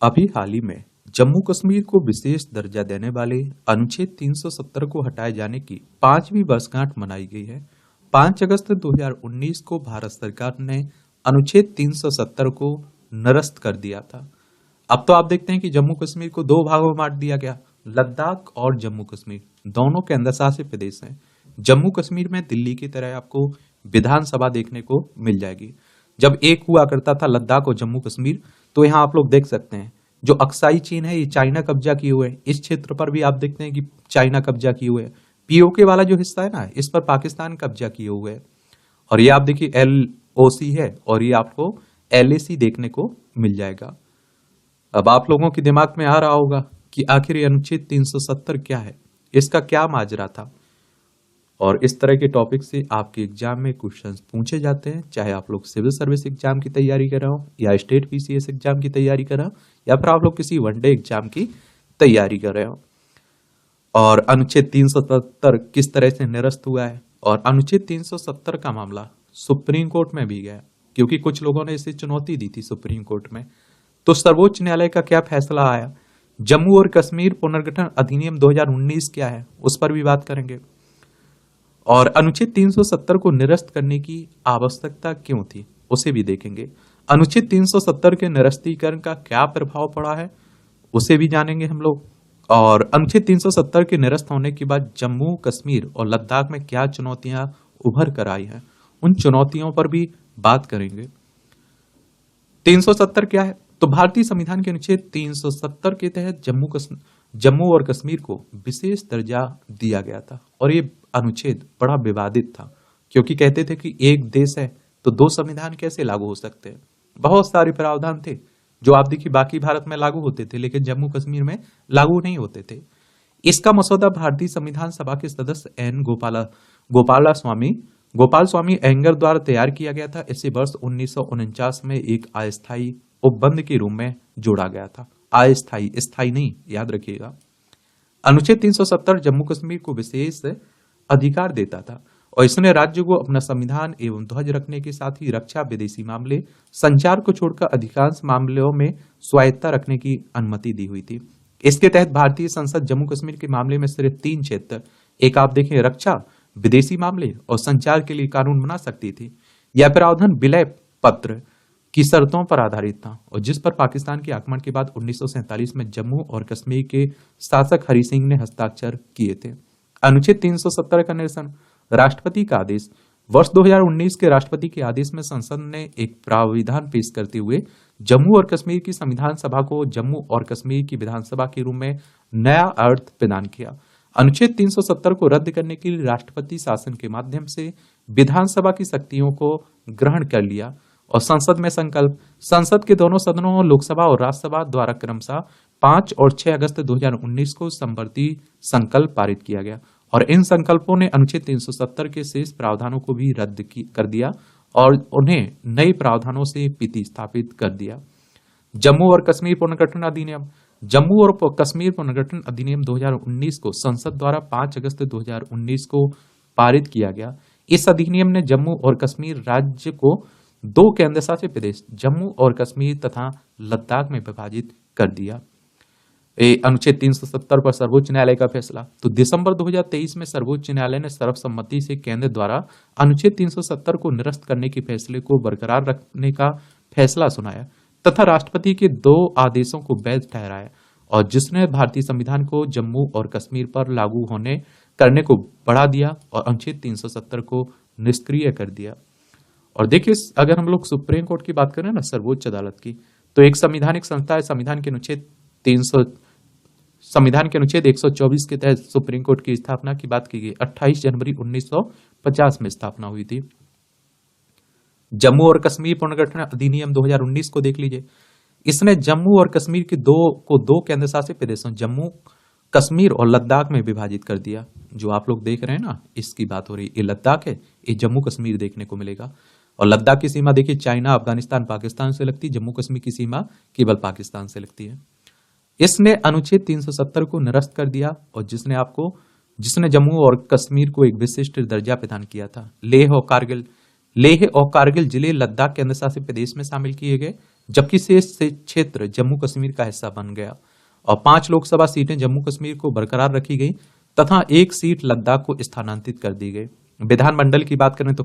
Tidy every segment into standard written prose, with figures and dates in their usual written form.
अभी हाल ही में जम्मू कश्मीर को विशेष दर्जा देने वाले अनुच्छेद 370 को हटाए जाने की 5वीं वर्षगांठ मनाई गई है। 5 अगस्त 2019 को भारत सरकार ने अनुच्छेद 370 को निरस्त कर दिया था। अब तो आप देखते हैं कि जम्मू कश्मीर को दो भागों में बांट दिया गया। लद्दाख और जम्मू कश्मीर दोनों केंद्र शासित प्रदेश हैं। जम्मू कश्मीर में दिल्ली की तरह आपको विधानसभा देखने को मिल जाएगी। जब एक हुआ करता था लद्दाख और जम्मू कश्मीर, तो यहाँ आप लोग देख सकते हैं जो अक्साई चीन है ये चाइना कब्जा किए हुए है। इस क्षेत्र पर भी आप देखते हैं कि चाइना कब्जा किए हुए है। पीओके वाला जो हिस्सा है ना, इस पर पाकिस्तान कब्जा किए हुए है। और ये आप देखिए LOC है और ये आपको LAC देखने को मिल जाएगा। अब आप लोगों के दिमाग में आ रहा होगा कि आखिर ये अनुच्छेद 370 क्या है, इसका क्या माजरा था। और इस तरह के टॉपिक से आपके एग्जाम में क्वेश्चंस पूछे जाते हैं, चाहे आप लोग सिविल सर्विस एग्जाम की तैयारी कर रहे हो या स्टेट PCS एग्जाम की तैयारी कर रहे हो या फिर आप लोग किसी वनडे एग्जाम की तैयारी कर रहे हो। और अनुच्छेद 370 किस तरह से निरस्त हुआ है, और अनुच्छेद 370 का मामला सुप्रीम कोर्ट में भी गया क्योंकि कुछ लोगों ने इसे चुनौती दी थी सुप्रीम कोर्ट में। तो सर्वोच्च न्यायालय का क्या फैसला आया, जम्मू और कश्मीर पुनर्गठन अधिनियम 2019 क्या है, उस पर भी बात करेंगे। और अनुच्छेद 370 को निरस्त करने की आवश्यकता क्यों थी, उसे भी देखेंगे। अनुच्छेद 370 के निरस्तीकरण का क्या प्रभाव पड़ा है, उसे भी जानेंगे हम लोग। और अनुच्छेद 370 के निरस्त होने के बाद जम्मू कश्मीर और लद्दाख में क्या चुनौतियां उभर कर आई हैं, उन चुनौतियों पर भी बात करेंगे। 370 क्या है, तो भारतीय संविधान के अनुच्छेद 370 के तहत जम्मू और कश्मीर को विशेष दर्जा दिया गया था। और ये अनुच्छेद बड़ा विवादित था क्योंकि कहते थे कि एक देश है तो दो संविधान कैसे लागू हो सकते हैं। बहुत सारे प्रावधान थे जो आप देखिए बाकी भारत में लागू होते थे लेकिन जम्मू कश्मीर में लागू नहीं होते थे। इसका मसौदा भारतीय संविधान सभा के सदस्य गोपाल स्वामी अयंगर द्वारा तैयार किया गया था। इसे वर्ष 1949 में एक अस्थायी उपबंध के रूप में जोड़ा गया था। अस्थायी, स्थायी नहीं, याद रखिएगा। अनुच्छेद 370 जम्मू कश्मीर को विशेष अधिकार देता था और इसने राज्य को अपना संविधान एवं ध्वज रखने के साथ ही रक्षा, विदेशी मामले, संचार को छोड़कर अधिकांश मामलों में स्वायत्ता रखने की अनुमति दी हुई थी। इसके तहत भारतीय संसद जम्मू कश्मीर के मामले में सिर्फ 3 क्षेत्र, एक आप देखें रक्षा, विदेशी मामले और संचार के लिए कानून बना सकती थी। यह प्रावधान विलय पत्र की शर्तों पर आधारित था और जिस पर पाकिस्तान के आक्रमण के बाद 1947 में जम्मू और कश्मीर के शासक हरि सिंह ने हस्ताक्षर किए थे। अनुच्छेद 370 का निरसन, राष्ट्रपति का आदेश। वर्ष 2019 के राष्ट्रपति के आदेश में संसद ने एक प्राविधान पेश करते हुए जम्मू और कश्मीर की संविधान सभा को जम्मू और कश्मीर की विधानसभा के रूप में नया अर्थ प्रदान किया। अनुच्छेद 370 को रद्द करने के लिए राष्ट्रपति शासन के माध्यम से विधानसभा की शक्तियों को ग्रहण कर लिया और संसद में संसद के दोनों सदनों, लोकसभा और राज्यसभा द्वारा क्रमशः 5 और 6 अगस्त 2019 को संवर्ती संकल्प पारित किया गया और इन संकल्पों ने अनुच्छेद 370 के शेष प्रावधानों को भी रद्द कर दिया और उन्हें नए प्रावधानों से प्रतिस्थापित कर दिया। जम्मू और कश्मीर पुनर्गठन अधिनियम, जम्मू और कश्मीर पुनर्गठन अधिनियम 2019 को संसद द्वारा 5 अगस्त 2019 को पारित किया गया। इस अधिनियम ने जम्मू और कश्मीर राज्य को 2 केंद्र शासित प्रदेश जम्मू और कश्मीर तथा लद्दाख में विभाजित कर दिया। अनुच्छेद 370 पर सर्वोच्च न्यायालय का फैसला, तो दिसंबर 2023 में सर्वोच्च न्यायालय ने सर्वसम्मति से केंद्र द्वारा अनुच्छेद 370 को निरस्त करने के फैसले को बरकरार रखने का फैसला सुनाया तथा राष्ट्रपति के 2 आदेशों को वैध ठहराया और जिसने भारतीय संविधान को जम्मू और कश्मीर पर लागू करने को बढ़ा दिया और अनुच्छेद 370 को निष्क्रिय कर दिया। और देखिए अगर हम लोग सुप्रीम कोर्ट की बात करें ना, सर्वोच्च अदालत की, तो एक संवैधानिक संस्था है। संविधान के अनुच्छेद 124 के तहत सुप्रीम कोर्ट की स्थापना की बात की गई। 28 जनवरी 1950 में स्थापना हुई थी। जम्मू और कश्मीर पुनर्गठन अधिनियम 2019 को देख लीजिए। इसने जम्मू और कश्मीर के 2 केंद्र शासित प्रदेशों जम्मू कश्मीर और लद्दाख में विभाजित कर दिया। जो आप लोग देख रहे हैं ना, इसकी बात हो रही है, ये लद्दाख है, ये जम्मू कश्मीर देखने को मिलेगा। और लद्दाख की सीमा देखिए चाइना, अफगानिस्तान, पाकिस्तान से लगती है। जम्मू कश्मीर की सीमा केवल पाकिस्तान से लगती है। इसने अनुच्छेद 370 को निरस्त कर दिया और जिसने जम्मू और कश्मीर को एक विशिष्ट दर्जा प्रदान किया था। लेह और कारगिल जिले लद्दाख केंद्र शासित प्रदेश में शामिल किए गए जबकि शेष से क्षेत्र जम्मू कश्मीर का हिस्सा बन गया और 5 लोकसभा सीटें जम्मू कश्मीर को बरकरार रखी गई तथा 1 सीट लद्दाख को स्थानांतरित कर दी गई। विधानमंडल की बात करें तो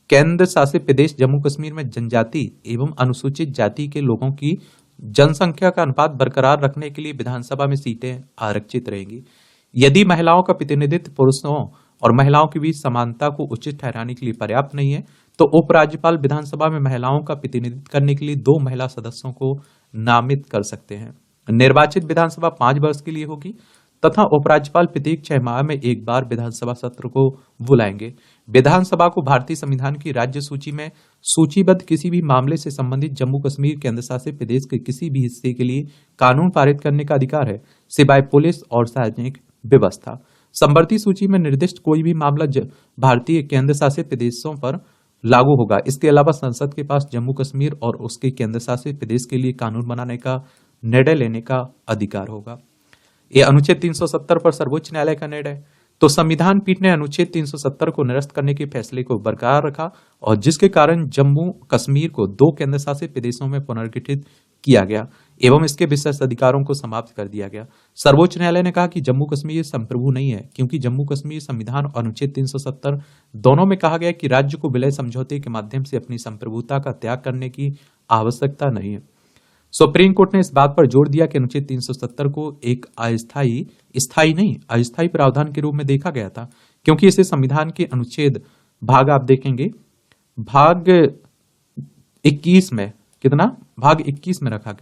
केंद्र शासित प्रदेश जम्मू कश्मीर में जनजाति एवं अनुसूचित जाति के लोगों की जनसंख्या का अनुपात बरकरार रखने के लिए विधानसभा में सीटें आरक्षित रहेंगी। यदि महिलाओं का प्रतिनिधित्व पुरुषों और महिलाओं के बीच समानता को उचित ठहराने के लिए पर्याप्त नहीं है तो उपराज्यपाल विधानसभा में महिलाओं का प्रतिनिधित्व करने के लिए 2 महिला सदस्यों को नामित कर सकते हैं। निर्वाचित विधानसभा 5 वर्ष के लिए होगी तथा उपराज्यपाल प्रत्येक 6 माह में एक बार विधानसभा सत्र को बुलाएंगे। विधानसभा को भारतीय संविधान की राज्य सूची में सूचीबद्ध किसी भी मामले से संबंधित जम्मू कश्मीर केंद्र शासित प्रदेश के किसी भी हिस्से के लिए कानून पारित करने का अधिकार है, सिवाय पुलिस और सार्वजनिक व्यवस्था। संवर्ती सूची में निर्दिष्ट कोई भी मामला भारतीय केंद्र शासित प्रदेशों पर लागू होगा। इसके अलावा संसद के पास जम्मू कश्मीर और उसके केंद्र शासित प्रदेश के लिए कानून बनाने का निर्णय लेने का अधिकार होगा। यह अनुच्छेद 370 पर सर्वोच्च न्यायालय का निर्णय। तो संविधान पीठ ने अनुच्छेद 370 को निरस्त करने के फैसले को बरकरार रखा और जिसके कारण जम्मू कश्मीर को 2 केंद्र शासित प्रदेशों में पुनर्गठित किया गया एवं इसके विशेष अधिकारों को समाप्त कर दिया गया। सर्वोच्च न्यायालय ने कहा कि जम्मू कश्मीर संप्रभु नहीं है क्योंकि जम्मू कश्मीर संविधान और अनुच्छेद 370 दोनों में कहा गया कि राज्य को विलय समझौते के माध्यम से अपनी संप्रभुता का त्याग करने की आवश्यकता नहीं है। सुप्रीम कोर्ट ने इस बात पर जोर दिया कि अनुच्छेद 370 को एक अस्थायी प्रावधान के रूप में देखा गया था क्योंकि इसे संविधान के अनुच्छेद भाग आप देखेंगे भाग 21 में रखा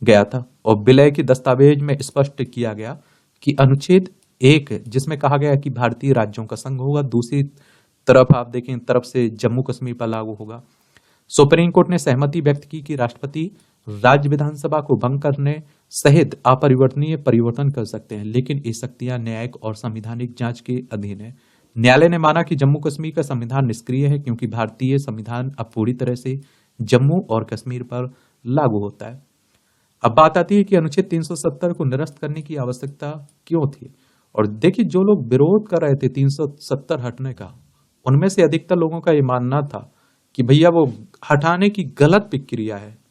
गया था और विलय के दस्तावेज में स्पष्ट किया गया कि अनुच्छेद 1 जिसमें कहा गया कि भारतीय राज्यों का संघ होगा, दूसरी तरफ आप देखें तरफ से जम्मू कश्मीर पर लागू होगा। सुप्रीम कोर्ट ने सहमति व्यक्त की कि राष्ट्रपति राज्य विधानसभा को भंग करने सहित अपरिवर्तनीय परिवर्तन कर सकते हैं, लेकिन ये शक्तियां न्यायिक और संवैधानिक जांच के अधीन है। न्यायालय ने माना कि जम्मू कश्मीर का संविधान निष्क्रिय है क्योंकि भारतीय संविधान अब पूरी तरह से जम्मू और कश्मीर पर लागू होता है। अब बात आती है कि अनुच्छेद 370 को निरस्त करने की आवश्यकता क्यों थी। और देखिए, जो लोग विरोध कर रहे थे 370 हटने का, उनमें से अधिकतर लोगों का यह मानना था कि भैया वो हटाने की गलत प्रक्रिया है,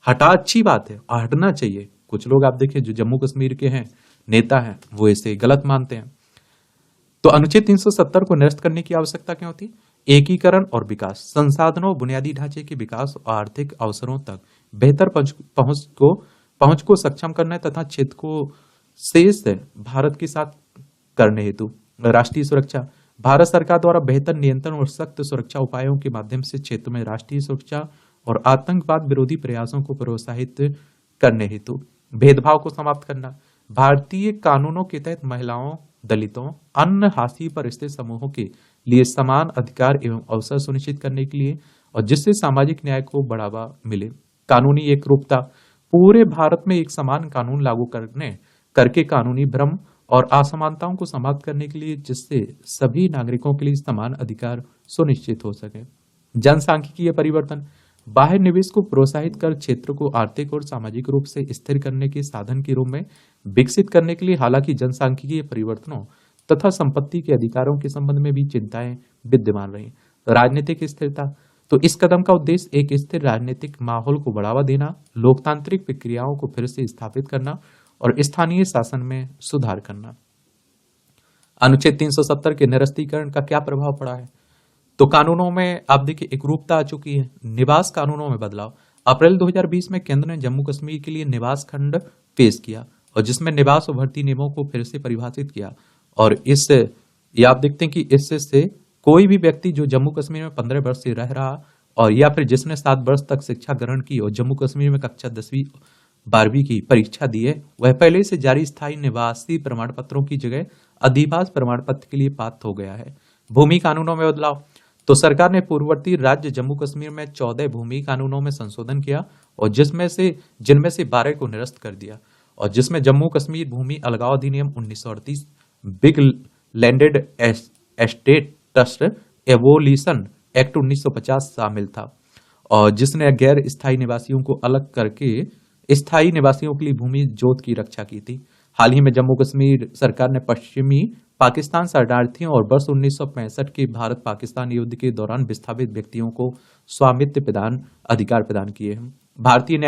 हटा अच्छी बात है, हटना चाहिए। कुछ लोग आप देखिए जो जम्मू कश्मीर के हैं, नेता हैं, वो इसे गलत मानते हैं। तो अनुच्छेद 370 को निरस्त करने की आवश्यकता क्यों थी? एकीकरण और विकास, संसाधनों, बुनियादी ढांचे के विकास और आर्थिक अवसरों तक बेहतर पहुंच को सक्षम करने तथा क्षेत्र को शेष भारत के साथ करने हेतु राष्ट्रीय सुरक्षा, भारत सरकार द्वारा बेहतर नियंत्रण और सख्त सुरक्षा उपायों के माध्यम से क्षेत्र में राष्ट्रीय सुरक्षा और आतंकवाद विरोधी प्रयासों को प्रोत्साहित करने हेतु भेदभाव को समाप्त करना, भारतीय कानूनों के तहत महिलाओं, दलितों, अन्य हाशिए पर स्थित समूहों के लिए समान अधिकार एवं अवसर सुनिश्चित करने के लिए और जिससे सामाजिक न्याय को बढ़ावा मिले, कानूनी एकरूपता, पूरे भारत में एक समान कानून लागू करके कानूनी भ्रम और असमानताओं को समाप्त करने के लिए जिससे सभी नागरिकों के लिए समान अधिकार सुनिश्चित हो सके। जनसांख्यिकीय परिवर्तन, बाह्य निवेश को प्रोत्साहित कर क्षेत्र को आर्थिक और सामाजिक रूप से स्थिर करने के साधन के रूप में विकसित करने के लिए। हालांकि जनसांख्यिकीय परिवर्तनों तथा संपत्ति के अधिकारों के संबंध में भी चिंताएं विद्यमान रही। राजनीतिक स्थिरता, तो इस कदम का उद्देश्य एक स्थिर राजनीतिक माहौल को बढ़ावा देना, लोकतांत्रिक प्रक्रियाओं को फिर से स्थापित करना और स्थानीय शासन में सुधार करना। अनुच्छेद 370 के निरस्तीकरण का क्या प्रभाव पड़ा है? तो कानूनों में आप देखिए एकरूपता आ चुकी है। निवास कानूनों में बदलाव, अप्रैल 2020 में केंद्र ने जम्मू कश्मीर के लिए निवास खंड पेश किया और जिसमें निवास और भर्ती नियमों को फिर से परिभाषित किया और ये आप देखते हैं कि इससे कोई भी व्यक्ति जो जम्मू कश्मीर में 15 वर्ष से रह रहा और या फिर जिसने 7 वर्ष तक शिक्षा ग्रहण की और जम्मू कश्मीर में कक्षा 10वीं 12वीं की परीक्षा दी है, वह पहले से जारी स्थायी निवासी प्रमाण पत्रों की जगह अधिवास प्रमाण पत्र के लिए पात्र हो गया है। भूमि कानूनों में बदलाव, तो सरकार ने पूर्ववर्ती राज्य जम्मू कश्मीर में 14 भूमि कानूनों में संशोधन किया और जिनमें से 12 को निरस्त कर दिया और जिसमें जम्मू कश्मीर भूमि अलगाव अधिनियम 1938, big landed estate trust evolution act 1950 शामिल था और जिसने गैर स्थायी निवासियों को अलग करके स्थायी निवासियों के लिए भूमि जोत की रक्षा की थी। हाल ही में जम्मू कश्मीर सरकार ने पश्चिमी पाकिस्तान शरणार्थियों और वर्ष 1965 के भारत पाकिस्तान युद्ध के दौरान विस्थापित व्यक्तियों को स्वामित्व प्रदान अधिकार प्रदान किए हैं। भारतीय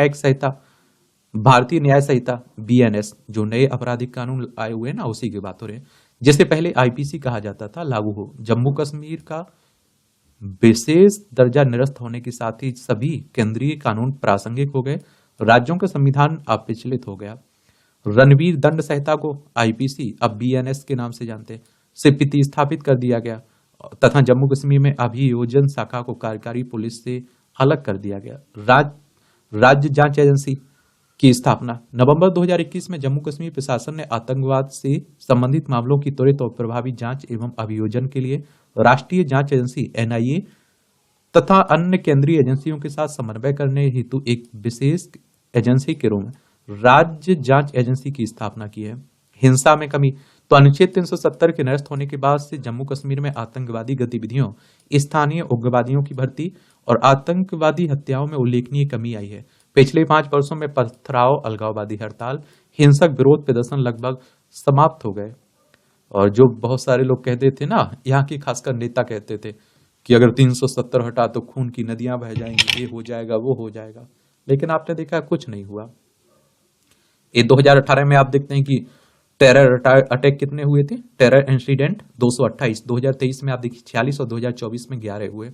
न्याय संहिता बीएनएस, जो नए आपराधिक कानून आए हुए हैं ना, उसी की बात हो रही है, जिसे पहले आईपीसी कहा जाता था, लागू हो। जम्मू कश्मीर का विशेष दर्जा निरस्त होने के साथ ही सभी केंद्रीय कानून प्रासंगिक हो गए, राज्यों का संविधान अपिछलित हो गया। रणवीर दंड संहिता को आईपीसी, अब बीएनएस के नाम से जानते हैं, से प्रतिस्थापित कर दिया गया तथा जम्मू कश्मीर में अभियोजन शाखा को कार्यकारी पुलिस से अलग कर दिया गया। राज्य जांच एजेंसी की स्थापना। नवंबर 2021 में जम्मू कश्मीर प्रशासन ने आतंकवाद से संबंधित मामलों की त्वरित और प्रभावी जांच एवं अभियोजन के लिए राष्ट्रीय जांच एजेंसी एनआईए तथा अन्य केंद्रीय एजेंसियों के साथ समन्वय करने हेतु एक विशेष एजेंसी के रूप में राज्य जांच एजेंसी की स्थापना की है। हिंसा में कमी। तो अनुच्छेद 370 के निरस्त होने के बाद से जम्मू कश्मीर में आतंकवादी गतिविधियों, स्थानीय उग्रवादियों की भर्ती और आतंकवादी हत्याओं में उल्लेखनीय कमी आई है। पिछले 5 वर्षों में पथराव, अलगाववादी हड़ताल, हिंसक विरोध प्रदर्शन लगभग समाप्त हो गए। और जो बहुत सारे लोग कहते थे ना, यहाँ के खासकर नेता कहते थे कि अगर 370 हटा तो खून की नदियां बह जाएंगी, ये हो जाएगा, वो हो जाएगा, लेकिन आपने देखा कुछ नहीं हुआ। ये 2018 में आप देखते हैं कि टेरर अटैक कितने हुए थे, टेरर इंसिडेंट 228, 2023 में आप देखिए 46 और 2024 में 11 हुए।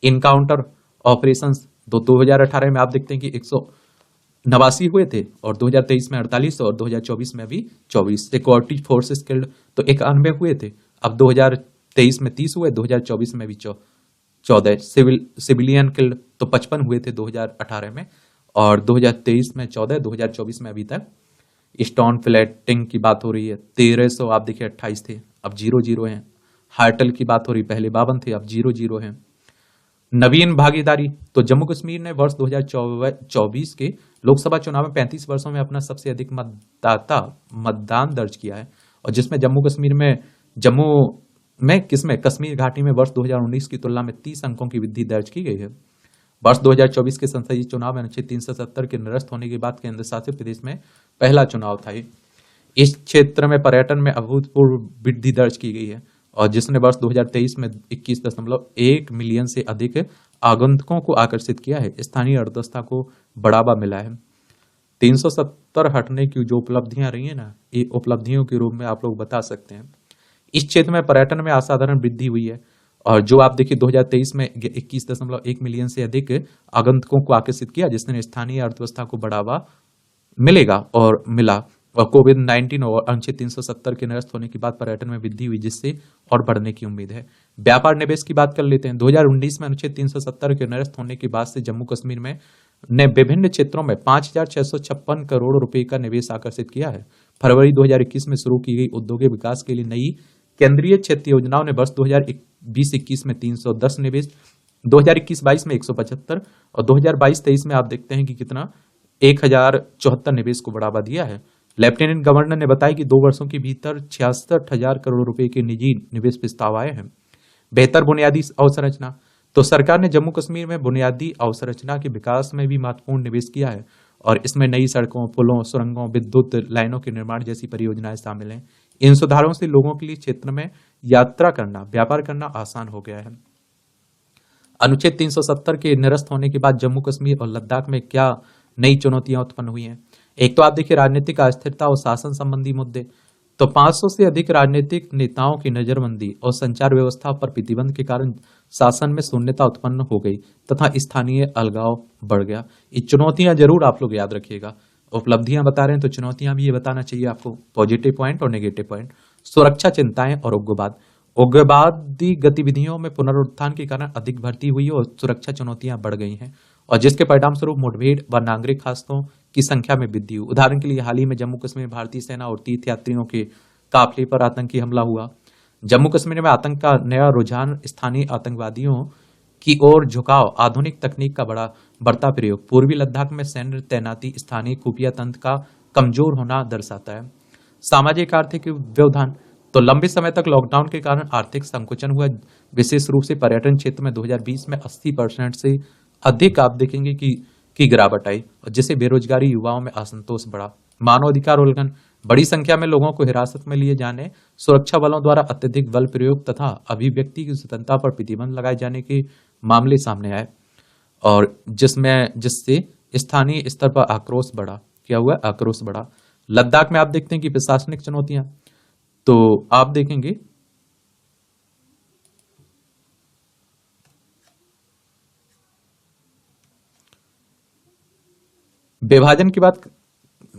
इनकाउंटर ऑपरेशंस 2018 में आप देखते हैं कि 189 हुए थे और 2023 में 48 और 2024 में अभी 24। सिक्योरिटी फोर्सेस किल्ड तो 91 हुए थे, अब 2023 में 30 हुए, 2024 में भी 14। सिविलियन किल्ड तो 55 हुए थे 2018 में और 2023 में 14, 2024 में अभी तक। स्टोन फ्लैटिंग की बात हो रही है 1300, आप देखिए 28 थे, अब 0 हैं। हार्टल की बात हो रही, पहले 52 थे, अब 0 हैं। नवीन भागीदारी। तो जम्मू कश्मीर ने वर्ष 2024 के लोकसभा चुनाव में 35 वर्षों में अपना सबसे अधिक मतदान दर्ज किया है, और जिसमें कश्मीर घाटी में वर्ष 2019 की तुलना में 30 अंकों की वृद्धि दर्ज की गई है। वर्ष 2024 के संसदीय चुनाव में अनुच्छेद 370 के निरस्त होने के बाद केंद्र शासित प्रदेश में पहला चुनाव था। इस क्षेत्र में पर्यटन में अभूतपूर्व वृद्धि दर्ज की गई है, और जिसने वर्ष 2023 में 21.1 मिलियन से अधिक आगंतुकों को आकर्षित किया है। स्थानीय अर्थव्यवस्था को बढ़ावा मिला है। 370 हटने की जो उपलब्धियां रही है ना, ये उपलब्धियों के रूप में आप लोग बता सकते हैं। इस क्षेत्र में पर्यटन में असाधारण वृद्धि हुई है, और जो आप देखिए 2023 में 21.1 मिलियन से अधिक आगंतुकों को आकर्षित किया, जिसने स्थानीय अर्थव्यवस्था को बढ़ावा मिलेगा और मिला। और कोविड-19 और अनुच्छेद 370 के निरस्त होने के बाद पर्यटन में वृद्धि हुई, जिससे और बढ़ने की उम्मीद है। व्यापार निवेश की बात कर लेते हैं। 2019 में अनुच्छेद 370 के निरस्त होने के बाद से जम्मू कश्मीर में ने विभिन्न क्षेत्रों में 5,656 करोड़ रुपए का निवेश आकर्षित किया है। फरवरी 2021 में शुरू की गई उद्योगिक विकास के लिए नई केंद्रीय क्षेत्रीय योजनाओं ने वर्ष 2020-21 में 310 निवेश, 2021-22 में 175 और 2022-23 में आप देखते हैं कि कितना 1074 निवेश को बढ़ावा दिया है। लेफ्टिनेंट गवर्नर ने बताया कि 2 वर्षों के भीतर 66,000 करोड़ रुपए के निजी निवेश प्रस्ताव आए हैं। बेहतर बुनियादी अवसंरचना। तो सरकार ने जम्मू कश्मीर में बुनियादी अवसंरचना के विकास में भी महत्वपूर्ण निवेश किया है, और इसमें नई सड़कों, पुलों, सुरंगों, विद्युत लाइनों के निर्माण जैसी परियोजनाएं शामिल हैं। इन सुधारों से लोगों के लिए क्षेत्र में यात्रा करना, व्यापार करना आसान हो गया है। अनुच्छेद 370 के निरस्त होने के बाद जम्मू कश्मीर और लद्दाख में क्या नई चुनौतियां उत्पन्न हुई हैं। एक तो आप देखिए राजनीतिक अस्थिरता और शासन संबंधी मुद्दे। तो 500 से अधिक राजनीतिक नेताओं की नजरबंदी और संचार व्यवस्था पर प्रतिबंध के कारण शासन में शून्यता उत्पन्न हो गई तथा स्थानीय अलगाव बढ़ गया। ये चुनौतियां जरूर आप लोग याद रखिएगा। उपलब्धियां बता रहे हैं तो चुनौतियां भी ये बताना चाहिए आपको, पॉजिटिव पॉइंट और नेगेटिव पॉइंट। सुरक्षा चिंताएं और उग्रवादी गतिविधियों में पुनरुत्थान के कारण अधिक भर्ती हुई और सुरक्षा चुनौतियां बढ़ गई हैं, और जिसके परिणाम स्वरूप मुठभेड़ व नागरिक हादसों की संख्या में वृद्धि हुई। उदाहरण के लिए हाल ही में जम्मू कश्मीर में भारतीय सेना और तीर्थयात्रियों के काफिले पर आतंकी हमला हुआ। जम्मू कश्मीर में आतंक का नया रुझान, स्थानीय आतंकवादियों की ओर झुकाव, आधुनिक तकनीक का बढ़ता प्रयोग, पूर्वी लद्दाख में सैन्य तैनाती, स्थानीय खुफिया तंत्र का कमजोर होना दर्शाता है। सामाजिक आर्थिक व्यवधान। तो लंबे समय तक लॉकडाउन के कारण आर्थिक संकुचन हुआ, विशेष रूप से पर्यटन क्षेत्र में 2020 में 80% से अधिक आप देखेंगे कि गिरावट आई, जिससे बेरोजगारी, युवाओं में असंतोष बढ़ा। मानवाधिकार उल्लंघन। बड़ी संख्या में लोगों को हिरासत में लिए जाने, सुरक्षा बलों द्वारा अत्यधिक बल प्रयोग तथा अभिव्यक्ति की स्वतंत्रता पर प्रतिबंध लगाए जाने के मामले सामने आए और जिससे स्थानीय स्तर पर आक्रोश बढ़ा। क्या हुआ? आक्रोश बढ़ा। लद्दाख में आप देखते हैं कि प्रशासनिक चुनौतियां, तो आप देखेंगे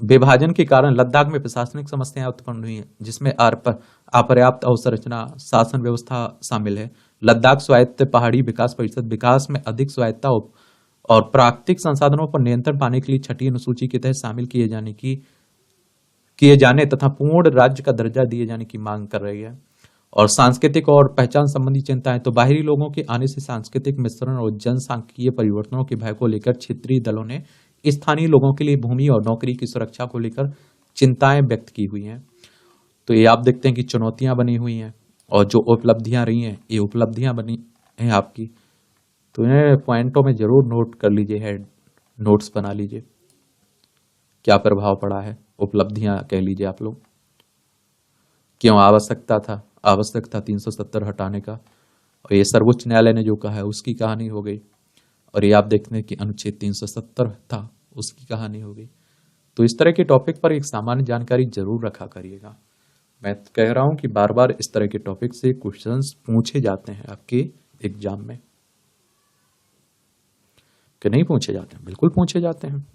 विभाजन के कारण लद्दाख में प्रशासनिक समस्याएं उत्पन्न हुई हैं, जिसमें अपर्याप्त अवसंरचना, शासन व्यवस्था शामिल है। लद्दाख स्वायत्त पहाड़ी विकास परिषद विकास में अधिक स्वायत्ता और प्राकृतिक संसाधनों पर नियंत्रण पाने के लिए छठी अनुसूची के तहत शामिल किए जाने तथा पूर्ण राज्य का दर्जा दिए जाने की मांग कर रही है। और सांस्कृतिक और पहचान संबंधी चिंताएं, तो बाहरी लोगों के आने से सांस्कृतिक मिश्रण और जनसांख्यिकीय परिवर्तनों के भय को लेकर क्षेत्रीय दलों ने स्थानीय लोगों के लिए भूमि और नौकरी की सुरक्षा को लेकर चिंताएं व्यक्त की हुई हैं। तो ये आप देखते हैं कि चुनौतियां बनी हुई हैं और जो उपलब्धियां रही हैं, ये उपलब्धियां बनी हैं आपकी। तो इन्हें पॉइंटों में जरूर नोट कर लीजिए, हेड नोट्स बना लीजिए। क्या प्रभाव पड़ा है, उपलब्धियां कह लीजिए आप लोग। क्यों आवश्यक था 370 हटाने का, और ये सर्वोच्च न्यायालय ने जो कहा है उसकी कहानी हो गई। और ये आप देखते हैं कि अनुच्छेद 370 था, उसकी कहानी हो गई। तो इस तरह के टॉपिक पर एक सामान्य जानकारी जरूर रखा करिएगा। मैं कह रहा हूं कि बार बार इस तरह के टॉपिक से क्वेश्चंस पूछे जाते हैं आपके एग्जाम में, कि नहीं पूछे जाते हैं? बिल्कुल पूछे जाते हैं।